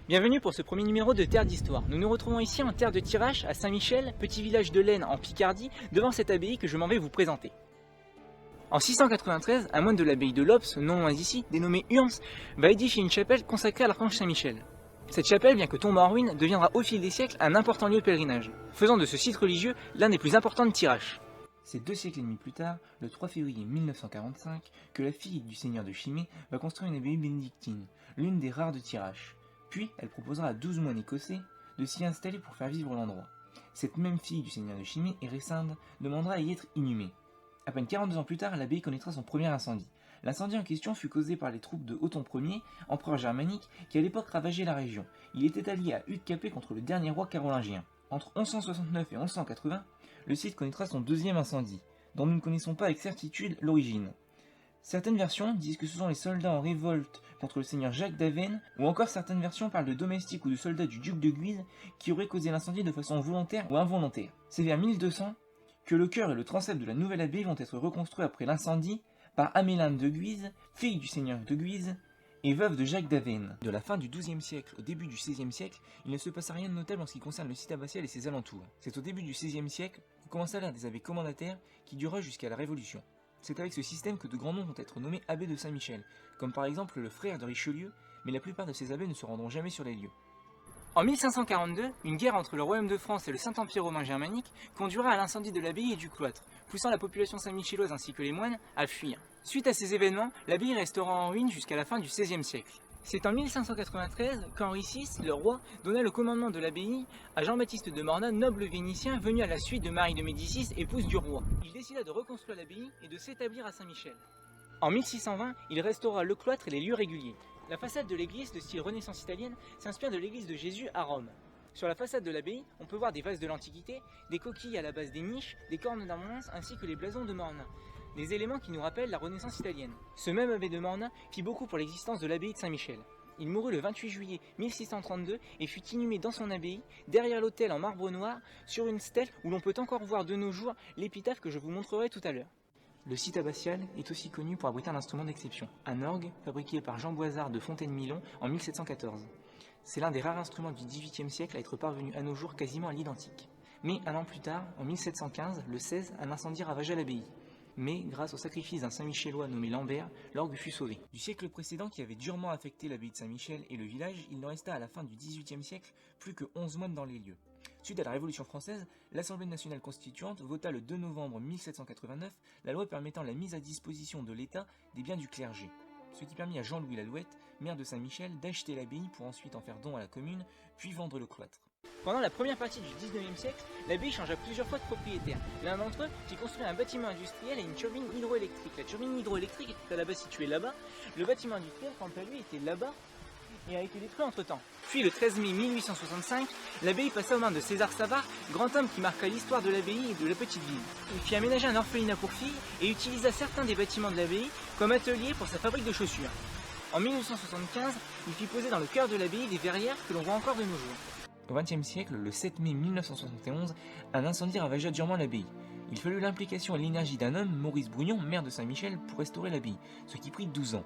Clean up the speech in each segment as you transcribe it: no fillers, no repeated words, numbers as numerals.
Bienvenue pour ce premier numéro de Terre d'Histoire. Nous nous retrouvons ici en terre de Thiérache, à Saint-Michel, petit village de l'Aisne en Picardie, devant cette abbaye que je m'en vais vous présenter. En 693, un moine de l'abbaye de Lops, non loin d'ici, dénommé Urms, va édifier une chapelle consacrée à l'archange Saint-Michel. Cette chapelle, bien que tombée en ruine, deviendra au fil des siècles un important lieu de pèlerinage, faisant de ce site religieux l'un des plus importants de Thiérache. C'est 2 siècles et demi plus tard, le 3 février 1945, que la fille du seigneur de Chimay va construire une abbaye bénédictine, l'une des rares de Thiérache. Puis, elle proposera à 12 moines écossais de s'y installer pour faire vivre l'endroit. Cette même fille du seigneur de Chimay, Eresinde, demandera à y être inhumée. À peine 42 ans plus tard, l'abbaye connaîtra son premier incendie. L'incendie en question fut causé par les troupes de Othon Ier, empereur germanique, qui à l'époque ravageait la région. Il était allié à Hugues Capet contre le dernier roi carolingien. Entre 1169 et 1180, le site connaîtra son deuxième incendie, dont nous ne connaissons pas avec certitude l'origine. Certaines versions disent que ce sont les soldats en révolte contre le seigneur Jacques d'Avesnes, ou encore certaines versions parlent de domestiques ou de soldats du duc de Guise qui auraient causé l'incendie de façon volontaire ou involontaire. C'est vers 1200 que le chœur et le transept de la nouvelle abbaye vont être reconstruits après l'incendie par Amélinde de Guise, fille du seigneur de Guise et veuve de Jacques d'Avesnes. De la fin du XIIe siècle au début du XVIe siècle, il ne se passa rien de notable en ce qui concerne le site abbatial et ses alentours. C'est au début du XVIe siècle que commença l'ère des abbés commendataires qui dura jusqu'à la Révolution. C'est avec ce système que de grands noms vont être nommés abbés de Saint-Michel, comme par exemple le frère de Richelieu, mais la plupart de ces abbés ne se rendront jamais sur les lieux. En 1542, une guerre entre le royaume de France et le Saint-Empire romain germanique conduira à l'incendie de l'abbaye et du cloître, poussant la population saint-michelloise ainsi que les moines à fuir. Suite à ces événements, l'abbaye restera en ruine jusqu'à la fin du XVIe siècle. C'est en 1593 qu'Henri VI, le roi, donna le commandement de l'abbaye à Jean-Baptiste de Morna, noble vénitien venu à la suite de Marie de Médicis, épouse du roi. Il décida de reconstruire l'abbaye et de s'établir à Saint-Michel. En 1620, il restaura le cloître et les lieux réguliers. La façade de l'église, de style Renaissance italienne, s'inspire de l'église de Jésus à Rome. Sur la façade de l'abbaye, on peut voir des vases de l'Antiquité, des coquilles à la base des niches, des cornes d'abondance ainsi que les blasons de Morna. Des éléments qui nous rappellent la Renaissance italienne. Ce même abbé de Morna fit beaucoup pour l'existence de l'abbaye de Saint-Michel. Il mourut le 28 juillet 1632 et fut inhumé dans son abbaye, derrière l'autel en marbre noir, sur une stèle où l'on peut encore voir de nos jours l'épitaphe que je vous montrerai tout à l'heure. Le site abbatial est aussi connu pour abriter un instrument d'exception, un orgue fabriqué par Jean Boisard de Fontaine-Milon en 1714. C'est l'un des rares instruments du XVIIIe siècle à être parvenu à nos jours quasiment à l'identique. Mais un an plus tard, en 1715, le 16, un incendie ravagea l'abbaye. Mais, grâce au sacrifice d'un Saint-Michellois nommé Lambert, l'orgue fut sauvé. Du siècle précédent qui avait durement affecté l'abbaye de Saint-Michel et le village, il ne resta à la fin du XVIIIe siècle plus que 11 moines dans les lieux. Suite à la Révolution française, l'Assemblée nationale constituante vota le 2 novembre 1789 la loi permettant la mise à disposition de l'État des biens du clergé, ce qui permit à Jean-Louis Lalouette, maire de Saint-Michel, d'acheter l'abbaye pour ensuite en faire don à la commune, puis vendre le cloître. Pendant la première partie du XIXe siècle, l'abbaye changea plusieurs fois de propriétaire. L'un d'entre eux fit construire un bâtiment industriel et une turbine hydroélectrique. La turbine hydroélectrique était à la base située là-bas, le bâtiment industriel quant à lui était là-bas et a été détruit entre-temps. Puis le 13 mai 1865, l'abbaye passa aux mains de César Savart, grand homme qui marqua l'histoire de l'abbaye et de la petite ville. Il fit aménager un orphelinat pour filles et utilisa certains des bâtiments de l'abbaye comme atelier pour sa fabrique de chaussures. En 1975, il fit poser dans le cœur de l'abbaye des verrières que l'on voit encore de nos jours. Au XXe siècle, le 7 mai 1971, un incendie ravagea durement l'abbaye. Il fallut l'implication et l'énergie d'un homme, Maurice Brouillon, maire de Saint-Michel, pour restaurer l'abbaye, ce qui prit 12 ans.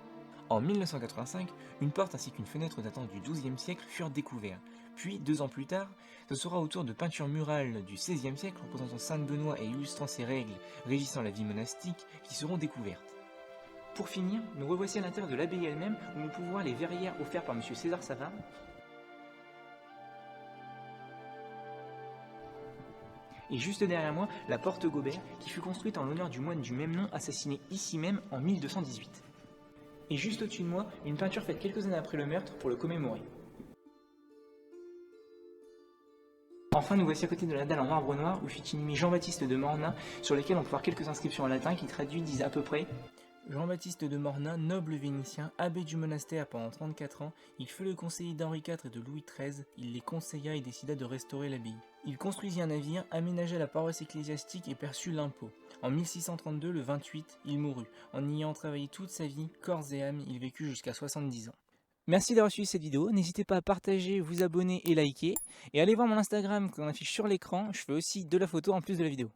En 1985, une porte ainsi qu'une fenêtre datant du XIIe siècle furent découverts. Puis, 2 ans plus tard, ce sera au tour de peintures murales du XVIe siècle représentant Saint-Benoît et illustrant ses règles régissant la vie monastique qui seront découvertes. Pour finir, nous revoici à l'intérieur de l'abbaye elle-même où nous pouvons voir les verrières offertes par M. César Savart. Et juste derrière moi, la porte Gobert, qui fut construite en l'honneur du moine du même nom assassiné ici même en 1218. Et juste au-dessus de moi, une peinture faite quelques années après le meurtre pour le commémorer. Enfin, nous voici à côté de la dalle en marbre noir où fut inhumé Jean-Baptiste de Morna, sur lesquelles on peut voir quelques inscriptions en latin qui traduisent disent à peu près: Jean-Baptiste de Morna, noble vénitien, abbé du monastère pendant 34 ans, il fut le conseiller d'Henri IV et de Louis XIII, il les conseilla et décida de restaurer l'abbaye. Il construisit un navire, aménagea la paroisse ecclésiastique et perçut l'impôt. En 1632, le 28, il mourut. En y ayant travaillé toute sa vie, corps et âme, il vécut jusqu'à 70 ans. Merci d'avoir suivi cette vidéo, n'hésitez pas à partager, vous abonner et liker. Et allez voir mon Instagram qu'on affiche sur l'écran, je fais aussi de la photo en plus de la vidéo.